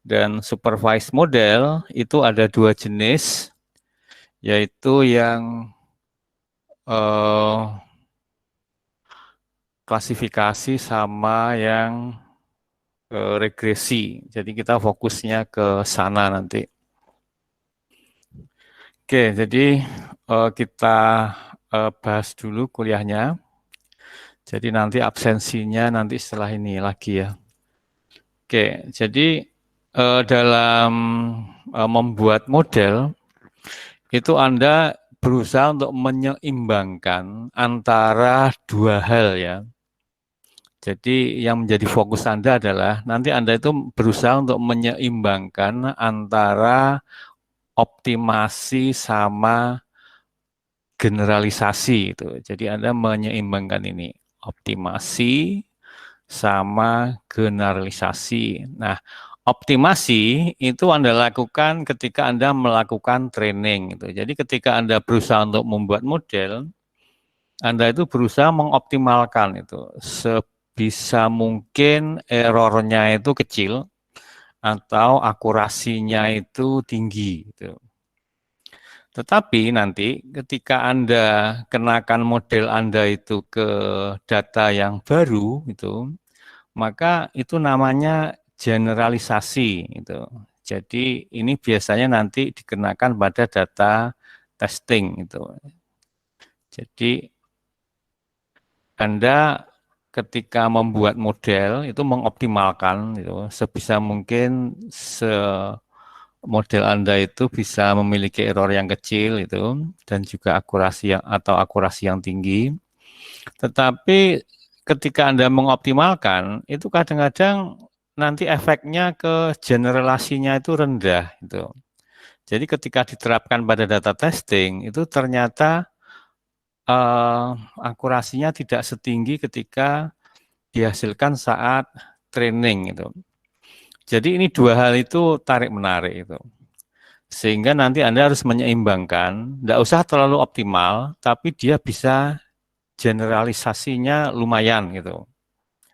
Dan supervised model itu ada dua jenis, yaitu yang klasifikasi sama yang regresi. Jadi kita fokusnya ke sana nanti. Oke, jadi kita bahas dulu kuliahnya. Jadi nanti absensinya nanti setelah ini lagi ya. Oke, jadi dalam membuat model itu Anda berusaha untuk menyeimbangkan antara dua hal ya. Jadi yang menjadi fokus Anda adalah nanti Anda itu berusaha untuk menyeimbangkan antara optimasi sama generalisasi itu. Jadi Anda menyeimbangkan ini optimasi sama generalisasi. Nah, optimasi itu Anda lakukan ketika Anda melakukan training gitu. Jadi ketika Anda berusaha untuk membuat model, Anda itu berusaha mengoptimalkan itu sebisa mungkin errornya itu kecil atau akurasinya itu tinggi gitu. Tetapi nanti ketika Anda kenakan model Anda itu ke data yang baru itu, maka itu namanya generalisasi itu. Jadi ini biasanya nanti dikenakan pada data testing itu. Jadi Anda ketika membuat model itu mengoptimalkan itu sebisa mungkin model Anda itu bisa memiliki error yang kecil itu dan juga akurasi yang tinggi. Tetapi ketika Anda mengoptimalkan itu kadang-kadang nanti efeknya ke generalisasinya itu rendah itu. Jadi ketika diterapkan pada data testing itu ternyata akurasinya tidak setinggi ketika dihasilkan saat training itu. Jadi ini dua hal itu tarik-menarik itu. Sehingga nanti Anda harus menyeimbangkan, tidak usah terlalu optimal, tapi dia bisa generalisasinya lumayan gitu.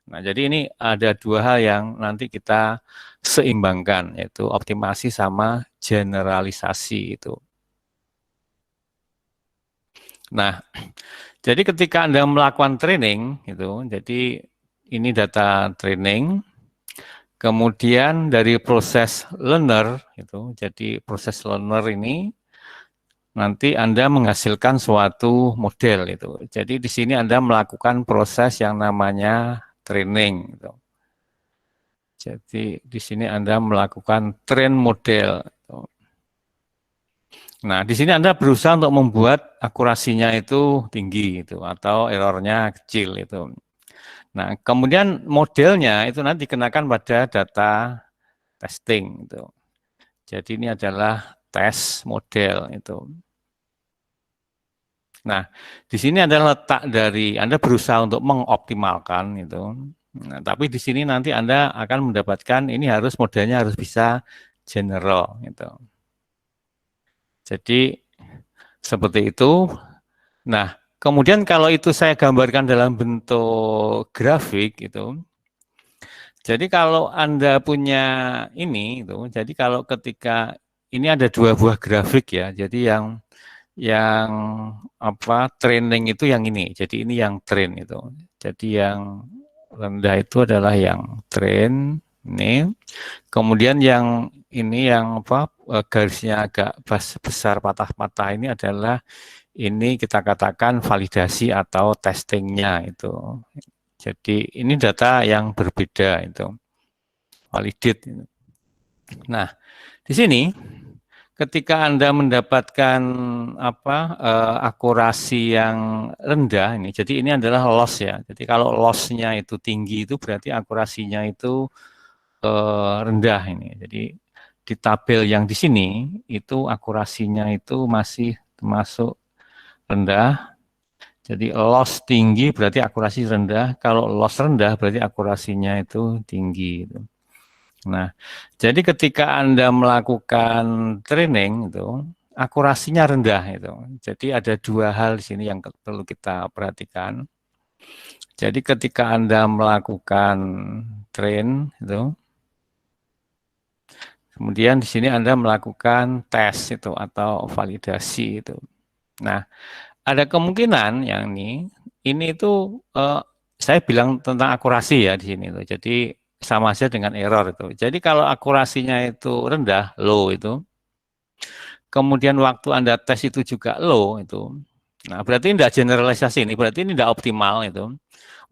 Nah, jadi ini ada dua hal yang nanti kita seimbangkan, yaitu optimasi sama generalisasi itu. Nah, jadi ketika Anda melakukan training, gitu, jadi ini data training, kemudian dari proses learner, gitu, jadi proses learner ini nanti Anda menghasilkan suatu model itu. Jadi di sini Anda melakukan proses yang namanya training. Gitu. Jadi di sini Anda melakukan train model. Gitu. Nah, di sini Anda berusaha untuk membuat akurasinya itu tinggi itu atau errornya kecil itu. Nah, kemudian modelnya itu nanti dikenakan pada data testing itu. Jadi ini adalah tes model itu. Nah, di sini adalah letak dari Anda berusaha untuk mengoptimalkan itu. Nah, tapi di sini nanti Anda akan mendapatkan ini harus modelnya harus bisa general gitu. Jadi seperti itu. Nah, kemudian kalau itu saya gambarkan dalam bentuk grafik itu. Jadi kalau Anda punya ini itu, jadi kalau ketika ini ada dua buah grafik ya. Jadi yang apa training itu yang ini. Jadi ini yang train itu. Jadi yang rendah itu adalah yang train ini. Kemudian yang ini yang apa garisnya agak besar patah-patah ini adalah ini kita katakan validasi atau testingnya itu. Jadi ini data yang berbeda itu. Validate. Nah, di sini ketika Anda mendapatkan apa akurasi yang rendah ini, jadi ini adalah loss ya. Jadi kalau loss-nya itu tinggi itu berarti akurasinya itu rendah ini. Jadi di tabel yang di sini itu akurasinya itu masih termasuk rendah. Jadi loss tinggi berarti akurasi rendah. Kalau loss rendah berarti akurasinya itu tinggi. Nah, jadi ketika Anda melakukan training itu akurasinya rendah itu. Jadi ada dua hal di sini yang perlu kita perhatikan. Jadi ketika Anda melakukan train itu Kemudian di sini Anda melakukan tes itu atau validasi itu. Nah, ada kemungkinan yang ini itu saya bilang tentang akurasi ya di sini tuh. Jadi sama saja dengan error itu. Jadi kalau akurasinya itu rendah, low itu, kemudian waktu Anda tes itu juga low itu. Nah, berarti tidak generalisasi ini, berarti ini tidak optimal itu.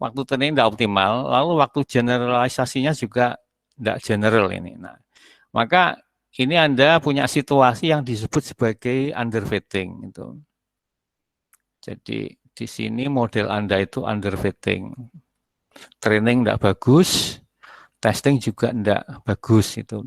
Waktu training tidak optimal, lalu waktu generalisasinya juga tidak general ini. Nah, maka ini Anda punya situasi yang disebut sebagai underfitting itu. Jadi di sini model Anda itu underfitting. Training tidak bagus, testing juga tidak bagus itu.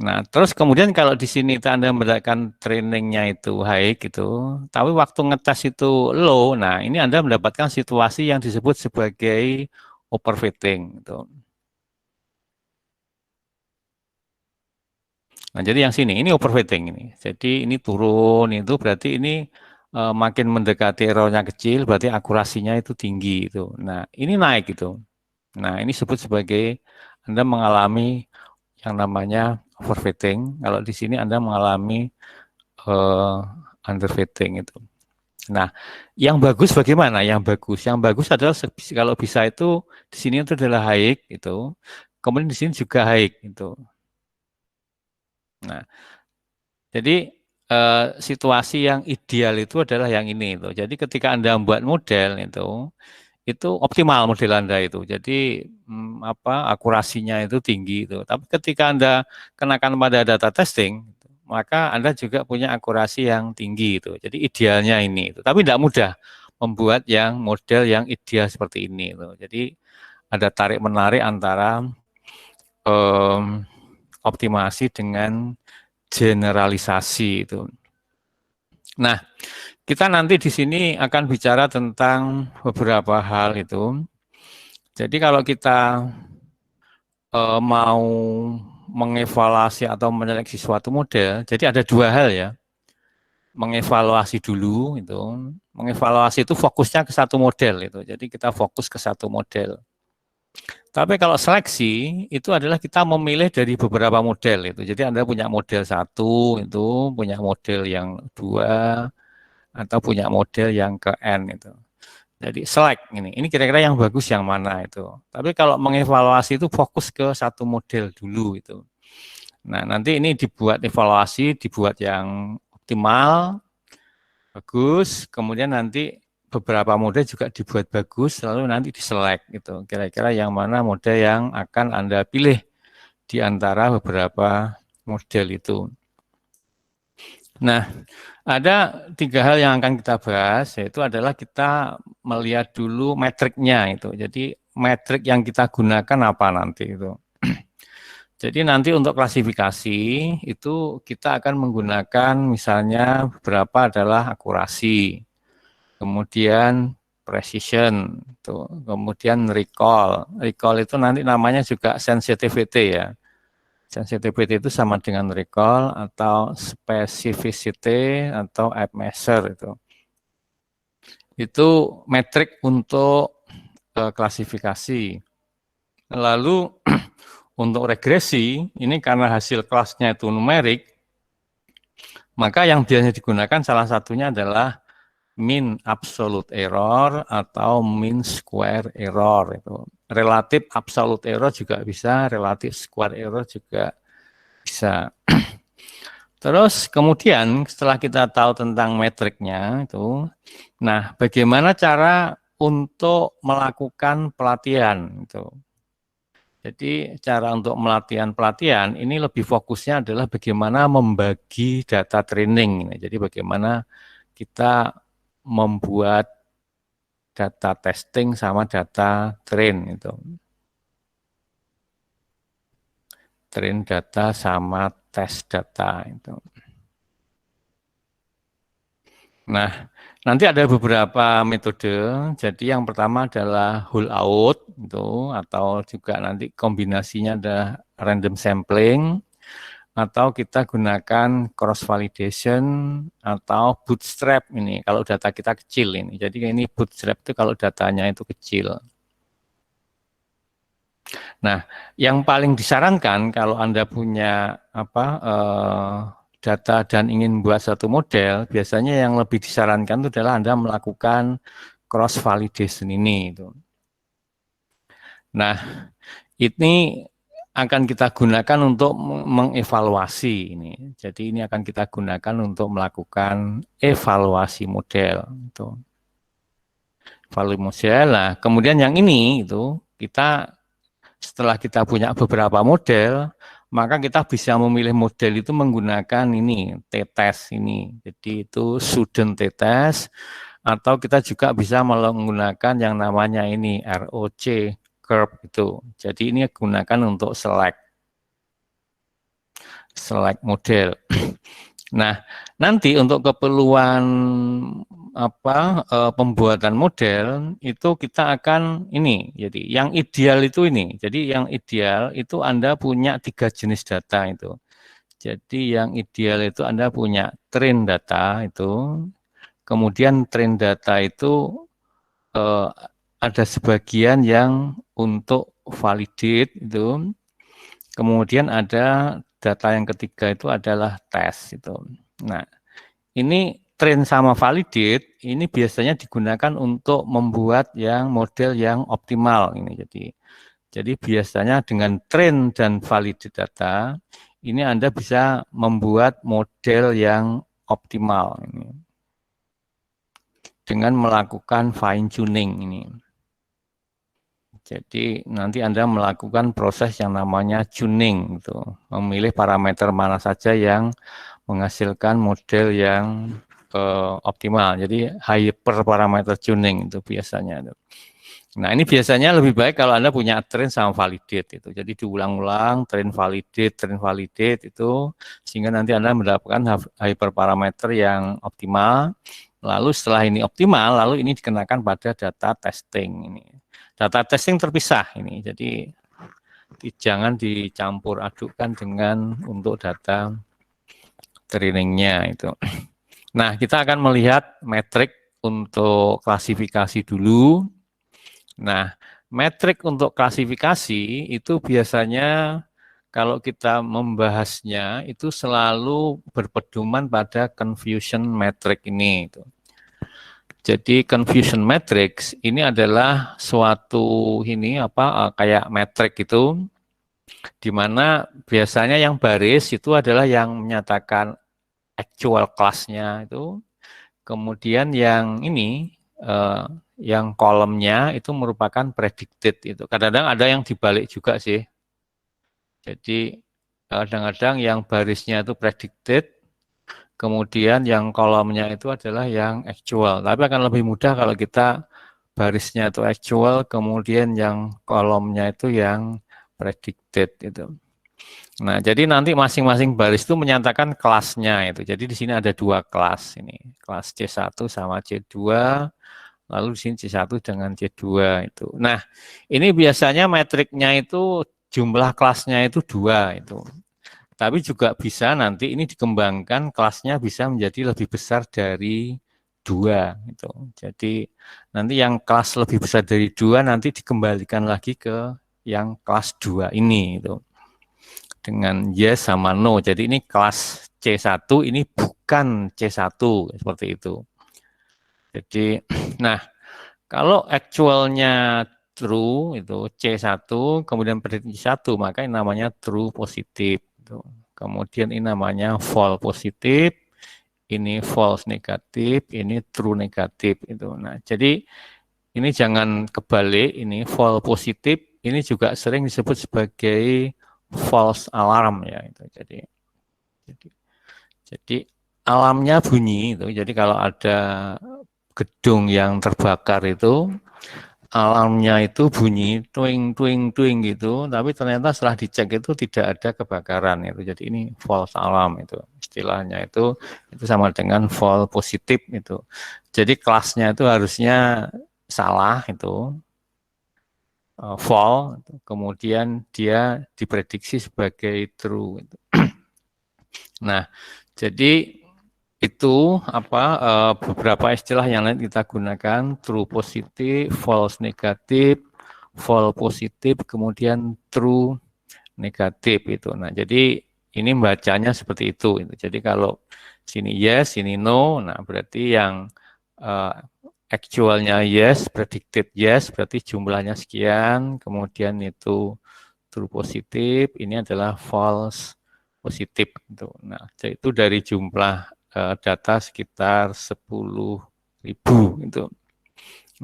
Nah, terus kemudian kalau di sini Anda mendapatkan trainingnya itu high gitu, tapi waktu ngetes itu low, nah ini Anda mendapatkan situasi yang disebut sebagai overfitting gitu. Nah, jadi yang sini ini overfitting ini. Jadi ini turun itu berarti ini makin mendekati errornya kecil, berarti akurasinya itu tinggi itu. Nah, ini naik gitu. Nah, ini disebut sebagai Anda mengalami yang namanya overfitting. Kalau di sini Anda mengalami underfitting itu. Nah, yang bagus bagaimana? Yang bagus adalah kalau bisa itu di sini itu adalah high itu. Kemudian di sini juga high itu. Nah, jadi situasi yang ideal itu adalah yang ini itu. Jadi ketika Anda membuat model itu optimal model Anda itu. Jadi akurasinya itu tinggi itu. Tapi ketika Anda kenakan pada data testing, maka Anda juga punya akurasi yang tinggi itu. Jadi idealnya ini itu. Tapi tidak mudah membuat yang model yang ideal seperti ini itu. Jadi ada tarik menarik antara optimasi dengan generalisasi itu. Nah, kita nanti di sini akan bicara tentang beberapa hal itu. Jadi kalau kita mau mengevaluasi atau menyeleksi suatu model, jadi ada dua hal ya. Mengevaluasi dulu itu, mengevaluasi itu fokusnya ke satu model itu. Jadi kita fokus ke satu model. Tapi kalau seleksi itu adalah kita memilih dari beberapa model itu. Jadi Anda punya model satu itu, punya model yang dua, atau punya model yang ke N itu. Jadi select ini kira-kira yang bagus yang mana itu. Tapi kalau mengevaluasi itu fokus ke satu model dulu itu. Nah, nanti ini dibuat evaluasi, dibuat yang optimal, bagus, kemudian nanti beberapa model juga dibuat bagus, lalu nanti diselect gitu. Kira-kira yang mana model yang akan Anda pilih di antara beberapa model itu. Nah, ada tiga hal yang akan kita bahas, yaitu adalah kita melihat dulu metriknya itu. Jadi metrik yang kita gunakan apa nanti itu. Jadi nanti untuk klasifikasi itu kita akan menggunakan misalnya beberapa adalah akurasi, kemudian precision, itu, kemudian recall. Recall itu nanti namanya juga sensitivity ya. Sensitivity itu sama dengan recall atau specificity atau app measure itu. Itu metrik untuk klasifikasi. Lalu untuk regresi, ini karena hasil kelasnya itu numerik, maka yang biasanya digunakan salah satunya adalah mean absolute error atau mean square error. Itu. Relatif absolute error juga bisa, relatif square error juga bisa. Terus kemudian setelah kita tahu tentang metriknya itu, nah bagaimana cara untuk melakukan pelatihan itu. Jadi cara untuk pelatihan ini lebih fokusnya adalah bagaimana membagi data training. Jadi bagaimana kita membuat data testing sama data train itu. Train data sama tes data itu. Nah, nanti ada beberapa metode. Jadi yang pertama adalah whole out itu atau juga nanti kombinasinya ada random sampling atau kita gunakan cross validation atau bootstrap ini kalau data kita kecil ini. Jadi ini bootstrap itu kalau datanya itu kecil. Nah, yang paling disarankan kalau Anda punya data dan ingin buat satu model, biasanya yang lebih disarankan itu adalah Anda melakukan cross validation ini. Nah, ini akan kita gunakan untuk mengevaluasi ini. Jadi ini akan kita gunakan untuk melakukan evaluasi model. Evaluasi model. Nah, kemudian yang ini kita setelah kita punya beberapa model, maka kita bisa memilih model itu menggunakan ini t-test ini. Jadi itu student t-test, atau kita juga bisa menggunakan yang namanya ini ROC curve itu. Jadi ini gunakan untuk select model. Nah, nanti untuk keperluan pembuatan model itu kita akan ini. Jadi yang ideal itu ini. Jadi yang ideal itu Anda punya 3 jenis data itu. Jadi yang ideal itu Anda punya train data itu. Kemudian train data itu ada sebagian yang untuk validate itu. Kemudian ada data yang ketiga itu adalah tes itu. Nah, ini train sama validate ini biasanya digunakan untuk membuat yang model yang optimal ini. Jadi biasanya dengan train dan validate data ini Anda bisa membuat model yang optimal ini dengan melakukan fine tuning ini. Jadi nanti Anda melakukan proses yang namanya tuning itu, memilih parameter mana saja yang menghasilkan model yang optimal. Jadi hyperparameter tuning itu biasanya. Nah, ini biasanya lebih baik kalau Anda punya train sama validate itu. Jadi diulang-ulang train validate itu sehingga nanti Anda mendapatkan hyperparameter yang optimal. Lalu setelah ini optimal, lalu ini dikenakan pada data testing ini. Data testing terpisah ini. Jadi jangan dicampur adukkan dengan untuk data trainingnya itu. Nah, kita akan melihat metrik untuk klasifikasi dulu. Nah, metrik untuk klasifikasi itu biasanya kalau kita membahasnya itu selalu berpedoman pada confusion metric ini. Jadi confusion matrix ini adalah suatu kayak metrik itu, di mana biasanya yang baris itu adalah yang menyatakan actual class-nya itu, kemudian yang ini yang kolomnya itu merupakan predicted itu. Kadang-kadang ada yang dibalik juga sih. Jadi kadang-kadang yang barisnya itu predicted, kemudian yang kolomnya itu adalah yang actual. Tapi akan lebih mudah kalau kita barisnya itu actual, kemudian yang kolomnya itu yang predicted itu. Nah, jadi nanti masing-masing baris itu menyatakan kelasnya itu. Jadi di sini ada 2 kelas ini, kelas C1 sama C2, lalu di sini C1 dengan C2 itu. Nah, ini biasanya metriknya itu jumlah kelasnya itu 2 itu. Tapi juga bisa nanti ini dikembangkan kelasnya bisa menjadi lebih besar dari 2 itu. Jadi nanti yang kelas lebih besar dari 2 nanti dikembalikan lagi ke yang kelas 2 ini itu. Dengan yes sama no. Jadi ini kelas C1 ini bukan C1 seperti itu. Jadi nah, kalau actualnya true itu C1 kemudian prediksi 1 maka ini namanya true positif. Kemudian ini namanya false positif, ini false negatif, ini true negatif itu. Nah, jadi ini jangan kebalik, ini false positif, ini juga sering disebut sebagai false alarm ya itu. Jadi alarmnya bunyi itu. Jadi kalau ada gedung yang terbakar itu alarmnya itu bunyi twing twing twing gitu, tapi ternyata setelah dicek itu tidak ada kebakaran itu. Jadi ini false alarm itu istilahnya itu sama dengan false positif itu. Jadi kelasnya itu harusnya salah itu false, kemudian dia diprediksi sebagai true. Nah, jadi itu beberapa istilah yang lain kita gunakan true positif, false negatif, false positif, kemudian true negatif itu. Nah, jadi ini bacanya seperti itu. Jadi kalau sini yes, sini no, nah berarti yang actualnya yes, predicted yes, berarti jumlahnya sekian, kemudian itu true positif, ini adalah false positif. Gitu. Nah, itu dari jumlah data sekitar 10.000 itu.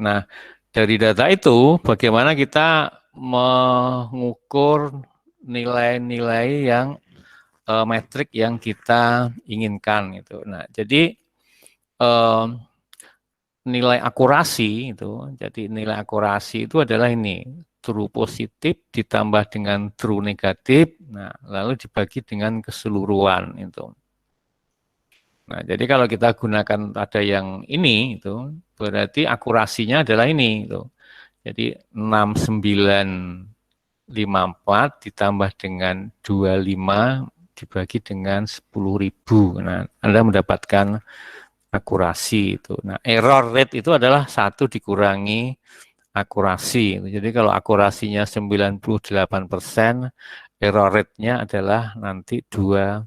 Nah, dari data itu bagaimana kita mengukur nilai-nilai yang metrik yang kita inginkan gitu. Nah, jadi nilai akurasi itu, jadi nilai akurasi itu adalah ini true positif ditambah dengan true negatif, nah lalu dibagi dengan keseluruhan itu. Nah, jadi kalau kita gunakan ada yang ini itu berarti akurasinya adalah ini itu. Jadi 6954 ditambah dengan 25 dibagi dengan 10.000. Nah, Anda mendapatkan akurasi itu. Nah, error rate itu adalah 1 dikurangi akurasi. Jadi kalau akurasinya 98%, error rate-nya adalah nanti 2%.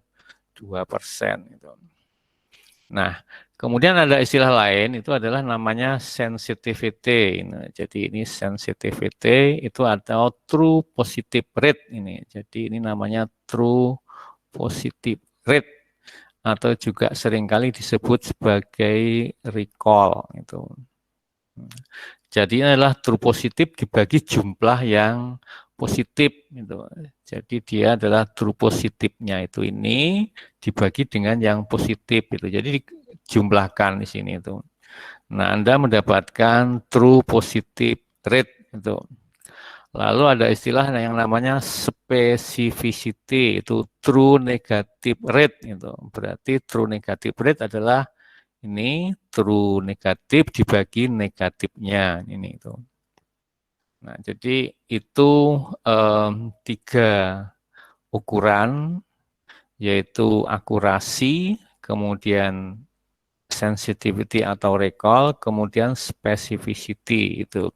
Gitu. Nah, kemudian ada istilah lain, itu adalah namanya sensitivity. Nah, jadi ini sensitivity itu atau true positive rate ini. Jadi ini namanya true positive rate atau juga seringkali disebut sebagai recall. Itu. Jadi ini adalah true positif dibagi jumlah yang positif. Gitu. Jadi dia adalah true positifnya itu ini dibagi dengan yang positif. Gitu. Jadi dijumlahkan di sini itu. Nah, Anda mendapatkan true positive rate itu. Lalu ada istilah yang namanya specificity, itu true negative rate itu. Berarti true negative rate adalah ini true negatif dibagi negatifnya ini itu. Nah, jadi itu 3 ukuran, yaitu akurasi, kemudian sensitivity atau recall, kemudian specificity itu.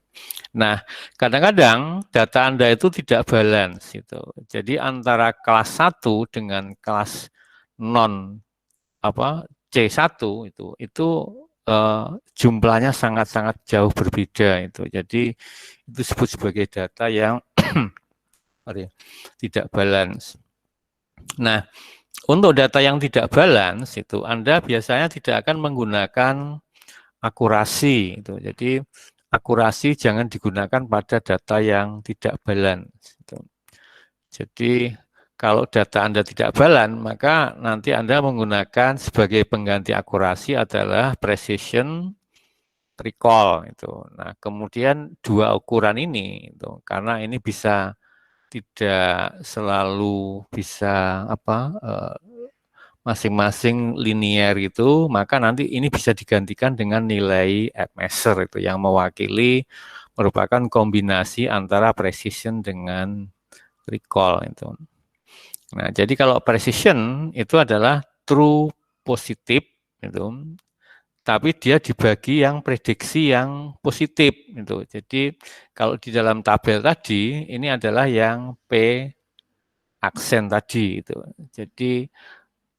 Nah, kadang-kadang data Anda itu tidak balance itu. Jadi antara kelas 1 dengan kelas non C1 itu jumlahnya sangat-sangat jauh berbeda itu. Jadi itu disebut sebagai data yang tidak balance. Nah, untuk data yang tidak balance itu Anda biasanya tidak akan menggunakan akurasi itu. Jadi akurasi jangan digunakan pada data yang tidak balance. Gitu. Jadi kalau data Anda tidak balance, maka nanti Anda menggunakan sebagai pengganti akurasi adalah precision recall itu. Nah, kemudian 2 ukuran ini itu karena ini bisa tidak selalu bisa masing-masing linear itu, maka nanti ini bisa digantikan dengan nilai measure itu yang mewakili merupakan kombinasi antara precision dengan recall itu. Nah, jadi kalau precision itu adalah true positif itu, tapi dia dibagi yang prediksi yang positif itu. Jadi kalau di dalam tabel tadi ini adalah yang P aksen tadi itu. Jadi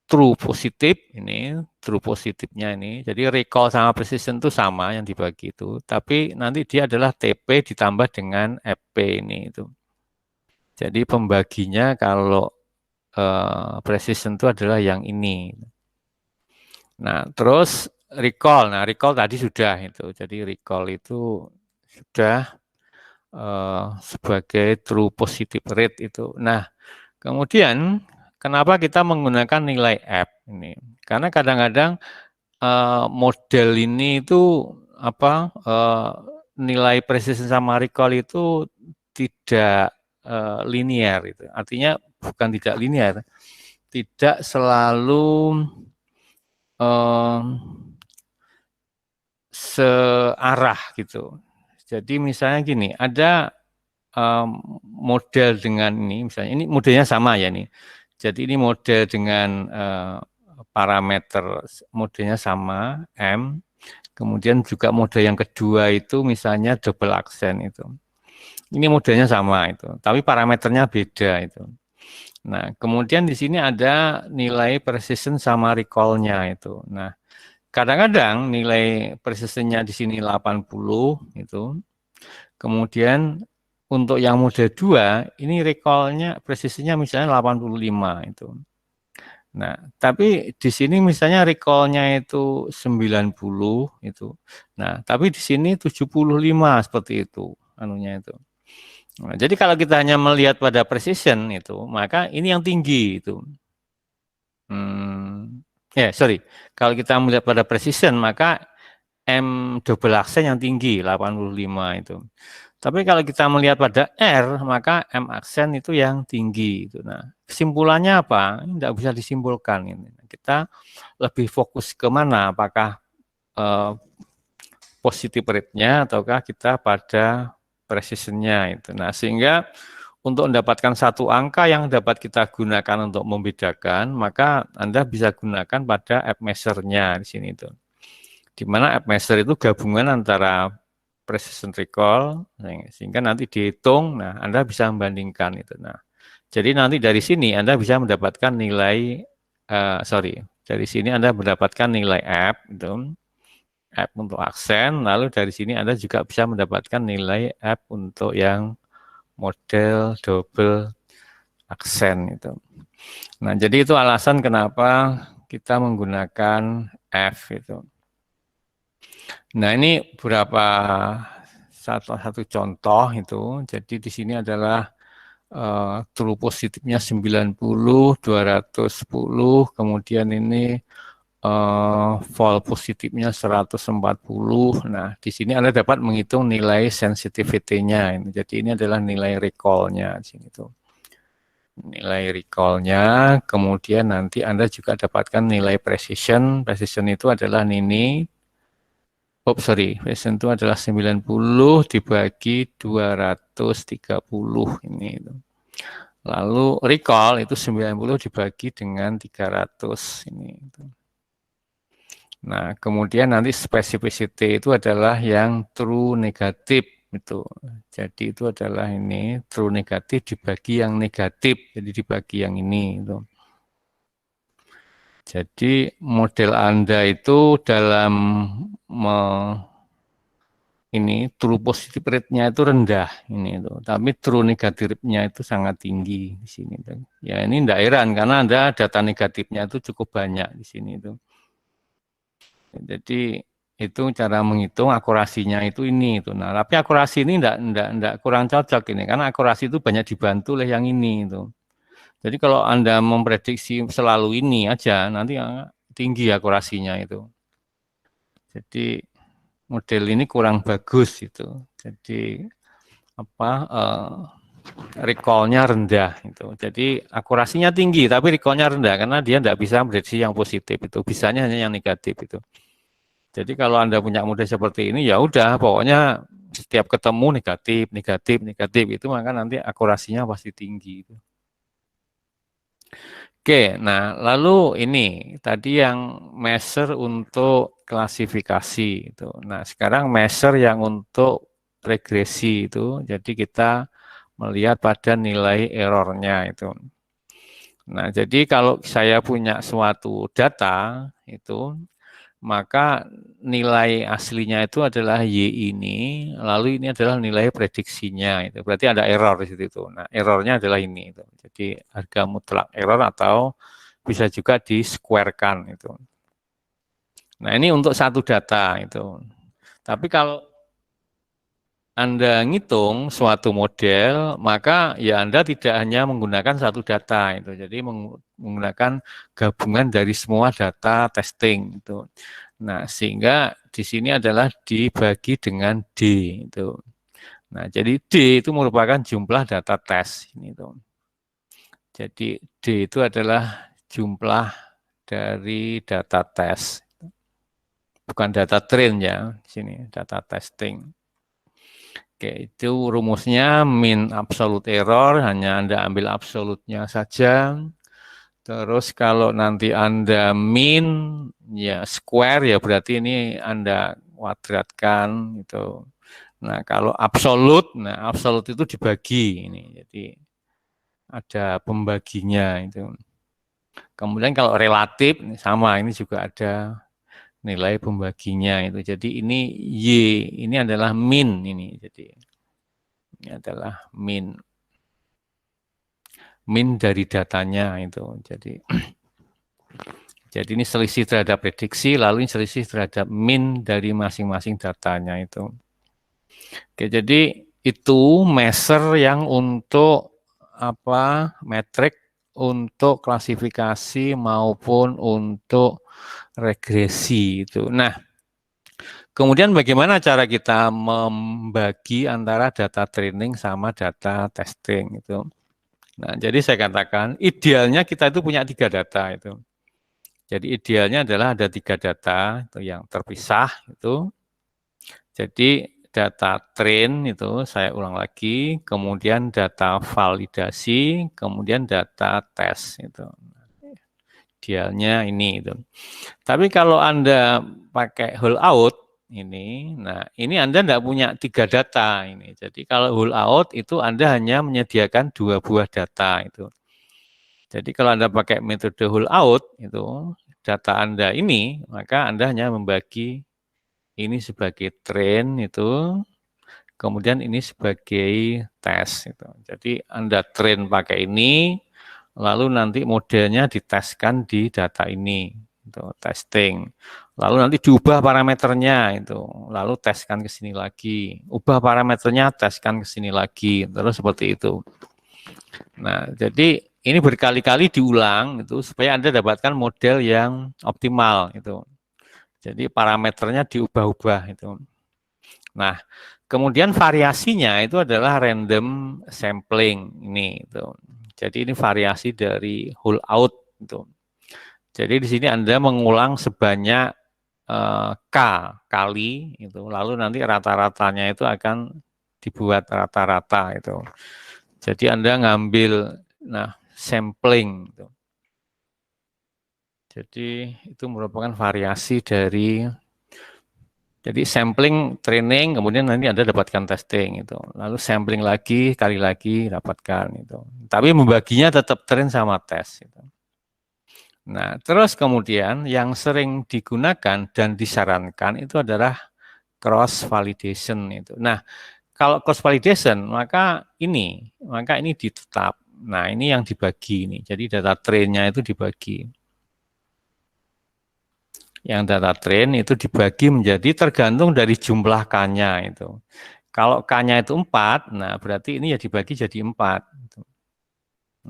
true positif ini, true positifnya ini. Jadi recall sama precision itu sama yang dibagi itu, tapi nanti dia adalah TP ditambah dengan FP ini itu. Jadi pembaginya kalau precision itu adalah yang ini. Nah, terus recall. Nah, recall tadi sudah itu. Jadi recall itu sudah sebagai true positive rate itu. Nah, kemudian kenapa kita menggunakan nilai F ini? Karena kadang-kadang model ini itu nilai precision sama recall itu tidak linear itu. Artinya bukan tidak linear, tidak selalu searah gitu. Jadi misalnya gini, ada model dengan ini, misalnya ini modelnya sama ya nih. Jadi ini model dengan parameter modelnya sama M. Kemudian juga model yang kedua itu misalnya double aksen itu. Ini modelnya sama itu, tapi parameternya beda itu. Nah, kemudian di sini ada nilai precision sama recall-nya itu. Nah, kadang-kadang nilai precision-nya di sini 80 itu. Kemudian untuk yang mode 2, ini recall-nya precision-nya misalnya 85 itu. Nah, tapi di sini misalnya recall-nya itu 90 itu. Nah, tapi di sini 75 seperti itu anunya itu. Nah, jadi kalau kita hanya melihat pada precision itu, maka ini yang tinggi itu. Sorry. Kalau kita melihat pada precision, maka M double aksen yang tinggi 85 itu. Tapi kalau kita melihat pada R, maka M aksen itu yang tinggi. Itu. Nah, kesimpulannya apa? Ini tidak bisa disimpulkan. Ini. Kita lebih fokus ke mana? Apakah positif rate-nya ataukah kita pada precision-nya itu. Nah, sehingga untuk mendapatkan satu angka yang dapat kita gunakan untuk membedakan, maka Anda bisa gunakan pada app measure-nya di sini itu. Di mana app measure itu gabungan antara precision recall, sehingga nanti dihitung, nah Anda bisa membandingkan itu. Nah, jadi nanti dari sini Anda bisa mendapatkan nilai, dari sini Anda mendapatkan nilai app itu, app untuk aksen, lalu dari sini Anda juga bisa mendapatkan nilai app untuk yang model double aksen itu. Nah, jadi itu alasan kenapa kita menggunakan F itu. Nah, ini beberapa satu contoh itu. Jadi di sini adalah true positifnya 90, 210, kemudian ini fall positifnya 140. Nah, di sini Anda dapat menghitung nilai sensitivity-nya. Jadi ini adalah nilai recall-nya di sini tuh. Nilai recall-nya, kemudian nanti Anda juga dapatkan nilai precision. Precision itu adalah ini. Precision itu adalah 90 dibagi 230 ini. Lalu recall itu 90 dibagi dengan 300 ini. Nah, kemudian nanti specificity itu adalah yang true negatif itu. Jadi itu adalah ini true negatif dibagi yang negatif, jadi dibagi yang ini itu. Jadi model Anda itu dalam ini true positive rate-nya itu rendah ini itu, tapi true negatifnya itu sangat tinggi di sini. Ya ini tidak heran karena Anda data negatifnya itu cukup banyak di sini itu. Jadi itu cara menghitung akurasinya itu ini itu. Nah, tapi akurasi ini enggak kurang cocok ini karena akurasi itu banyak dibantu oleh yang ini itu. Jadi kalau Anda memprediksi selalu ini aja nanti tinggi akurasinya itu. Jadi model ini kurang bagus itu. Jadi apa recall-nya rendah itu. Jadi akurasinya tinggi tapi recall-nya rendah karena dia tidak bisa prediksi yang positif itu. Bisanya hanya yang negatif itu. Jadi kalau Anda punya model seperti ini, ya udah, pokoknya setiap ketemu negatif, negatif, negatif itu maka nanti akurasinya pasti tinggi. Oke, nah lalu ini tadi yang measure untuk klasifikasi itu. Nah sekarang measure yang untuk regresi itu. Jadi kita melihat pada nilai errornya itu. Nah jadi kalau saya punya suatu data itu, maka nilai aslinya itu adalah Y ini, lalu ini adalah nilai prediksinya. Itu berarti ada error di situ. Nah, errornya adalah ini. Itu. Jadi harga mutlak error atau bisa juga di-squarekan. Itu. Nah, ini untuk satu data. Itu. Tapi kalau Anda ngitung suatu model, maka ya Anda tidak hanya menggunakan satu data. Itu. Jadi menggunakan gabungan dari semua data testing. Itu. Nah, sehingga di sini adalah dibagi dengan D itu. Nah, jadi D itu merupakan jumlah data tes ini itu. Jadi D itu adalah jumlah dari data tes. Bukan data train ya, di sini data testing. Oke, itu rumusnya min absolute error, hanya Anda ambil absolutnya saja. Terus kalau nanti Anda min, ya square, ya berarti ini Anda kuadratkan. Gitu. Nah, kalau absolut, nah absolut itu dibagi ini. Jadi ada pembaginya itu. Kemudian kalau relatif sama, ini juga ada nilai pembaginya itu. Jadi ini Y, ini adalah min ini. Jadi ini adalah min dari datanya itu. Jadi ini selisih terhadap prediksi, lalu ini selisih terhadap min dari masing-masing datanya itu. Oke, jadi itu measure yang untuk apa? Metrik untuk klasifikasi maupun untuk regresi itu. Nah, kemudian bagaimana cara kita membagi antara data training sama data testing itu. Nah, jadi saya katakan idealnya kita itu punya 3 data itu. Jadi idealnya adalah ada 3 data itu yang terpisah itu. Jadi data train itu saya ulang lagi, kemudian data validasi, kemudian data tes itu. Idealnya ini itu. Tapi kalau Anda pakai whole out ini, nah ini Anda tidak punya 3 data ini. Jadi kalau whole out itu Anda hanya menyediakan 2 buah data itu. Jadi kalau Anda pakai metode whole out itu data Anda ini, maka Anda hanya membagi ini sebagai train itu, kemudian ini sebagai tes itu. Jadi Anda train pakai ini, lalu nanti modelnya diteskan di data ini, itu testing. Lalu nanti diubah parameternya itu, lalu teskan ke sini lagi, ubah parameternya, teskan ke sini lagi, terus seperti itu. Nah, jadi ini berkali-kali diulang itu supaya Anda dapatkan model yang optimal itu. Jadi parameternya diubah-ubah itu. Nah, kemudian variasinya itu adalah random sampling ini itu. Jadi ini variasi dari whole out itu. Jadi di sini Anda mengulang sebanyak K kali itu, lalu nanti rata-ratanya itu akan dibuat rata-rata itu. Jadi Anda ngambil sampling itu. Jadi itu merupakan variasi dari jadi sampling training, kemudian nanti Anda dapatkan testing itu. Lalu sampling lagi, kali lagi dapatkan itu. Tapi membaginya tetap train sama tes. Gitu. Nah, terus kemudian yang sering digunakan dan disarankan itu adalah cross validation itu. Nah, kalau cross validation maka ini ditetap. Nah, ini yang dibagi ini. Jadi data trainnya itu dibagi. Yang data train itu dibagi menjadi tergantung dari jumlah K-nya itu. Kalau K-nya itu 4, nah berarti ini ya dibagi jadi 4.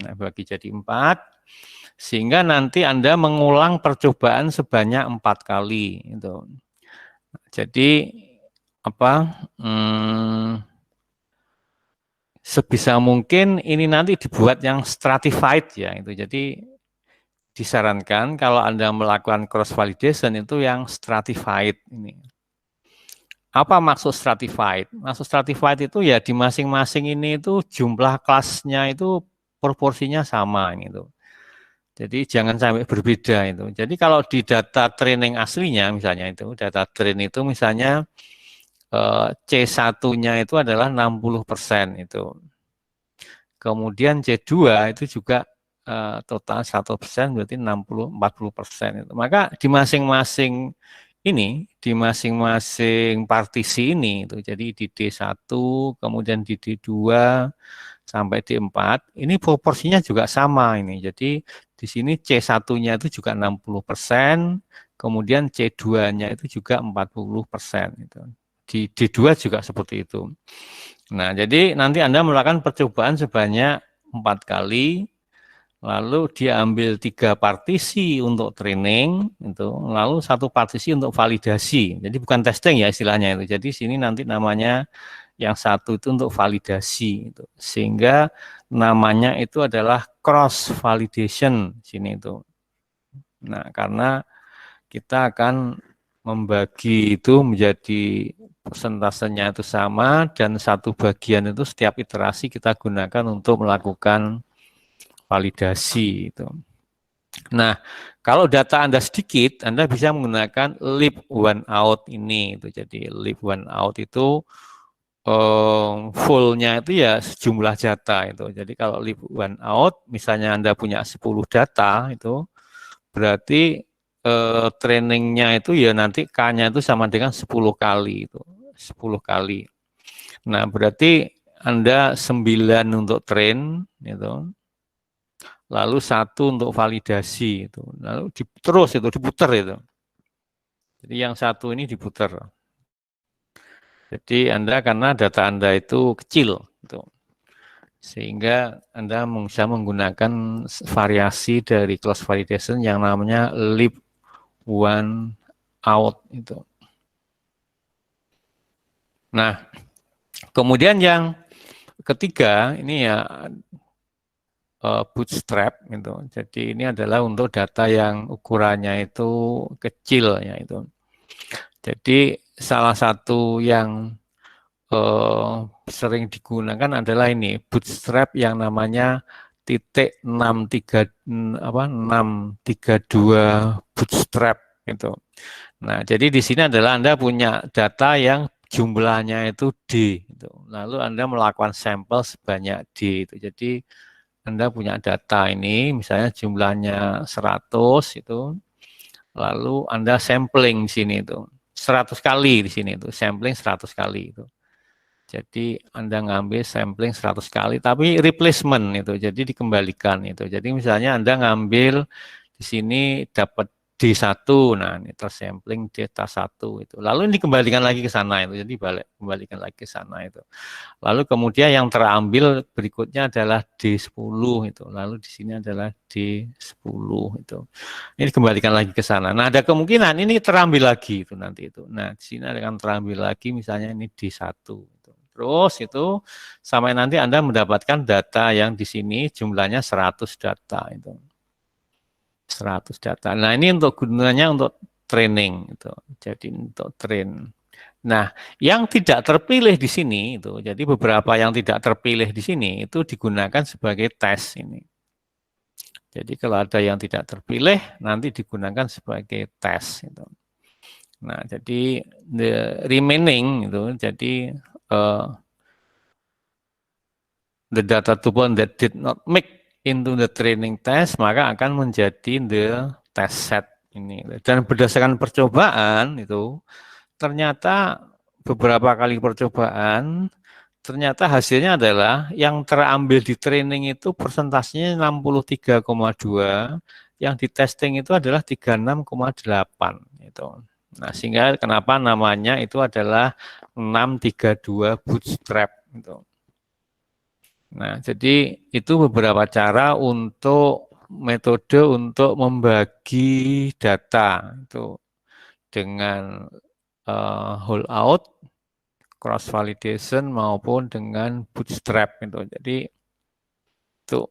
Nah, bagi jadi 4, sehingga nanti Anda mengulang percobaan sebanyak 4 kali. Itu. Jadi, sebisa mungkin ini nanti dibuat yang stratified ya. Itu. Jadi, disarankan kalau Anda melakukan cross validation itu yang stratified ini. Apa maksud stratified? Maksud stratified itu ya di masing-masing ini itu jumlah kelasnya itu proporsinya sama gitu. Jadi jangan sampai berbeda itu. Jadi kalau di data training aslinya misalnya itu, data train itu misalnya C1-nya itu adalah 60% itu. Kemudian C2 itu juga total 1% berarti 40% itu. Maka di masing-masing ini, di masing-masing partisi ini, itu jadi di D1, kemudian di D2, sampai D4, ini proporsinya juga sama ini. Jadi di sini C1-nya itu juga 60%, kemudian C2-nya itu juga 40%. Gitu. Di D2 juga seperti itu. Nah, jadi nanti Anda melakukan percobaan sebanyak 4 kali, lalu dia ambil 3 partisi untuk training, itu, lalu 1 partisi untuk validasi. Jadi bukan testing ya istilahnya itu. Jadi sini nanti namanya yang 1 itu untuk validasi, itu. Sehingga namanya itu adalah cross validation sini itu. Nah, karena kita akan membagi itu menjadi persentasenya itu sama dan satu bagian itu setiap iterasi kita gunakan untuk melakukan validasi itu. Nah, kalau data Anda sedikit, Anda bisa menggunakan leave one out ini. Itu. Jadi leave one out itu full-nya itu ya sejumlah data itu. Jadi kalau leave one out, misalnya Anda punya 10 data itu, berarti trainingnya itu ya nanti K-nya itu sama dengan 10 kali itu. 10 kali. Nah, berarti Anda 9 untuk train itu, lalu 1 untuk validasi itu. Lalu terus itu diputar itu. Jadi yang 1 ini diputar. Jadi Anda karena data Anda itu kecil gitu. Sehingga Anda bisa menggunakan variasi dari cross validation yang namanya leave one out itu. Nah, kemudian yang ketiga ini ya bootstrap gitu. Jadi ini adalah untuk data yang ukurannya itu kecil ya itu. Jadi salah satu yang sering digunakan adalah ini bootstrap yang namanya titik 632 bootstrap itu. Nah, jadi di sini adalah Anda punya data yang jumlahnya itu D. Gitu. Lalu Anda melakukan sampel sebanyak D. Itu. Jadi Anda punya data ini, misalnya jumlahnya 100 itu, lalu Anda sampling di sini itu. 100 kali di sini itu, sampling 100 kali itu. Jadi Anda ngambil sampling 100 kali, tapi replacement itu, jadi dikembalikan itu. Jadi misalnya Anda ngambil di sini dapat D1, nah ini tersampling data 1 itu. Lalu ini dikembalikan lagi ke sana itu, jadi kembalikan lagi ke sana itu. Lalu kemudian yang terambil berikutnya adalah D10 itu. Lalu di sini adalah D10 itu. Ini dikembalikan lagi ke sana. Nah, ada kemungkinan ini terambil lagi itu nanti itu. Nah, di sini akan terambil lagi misalnya ini D1 itu. Terus itu sampai nanti Anda mendapatkan data yang di sini jumlahnya 100 data itu. 100 data. Nah, ini untuk gunanya untuk training itu. Jadi untuk train. Nah, yang tidak terpilih di sini itu, jadi beberapa yang tidak terpilih di sini itu digunakan sebagai tes ini. Jadi kalau ada yang tidak terpilih nanti digunakan sebagai tes itu. Nah, jadi the remaining itu, jadi the data tuple that did not make into the training test maka akan menjadi the test set ini. Dan berdasarkan percobaan itu ternyata beberapa kali percobaan ternyata hasilnya adalah yang terambil di training itu persentasenya 63,2, yang di testing itu adalah 36,8 itu. Nah, sehingga kenapa namanya itu adalah 632 bootstrap itu. Nah, jadi itu beberapa cara untuk metode untuk membagi data itu dengan whole out, cross validation maupun dengan bootstrap itu. Jadi itu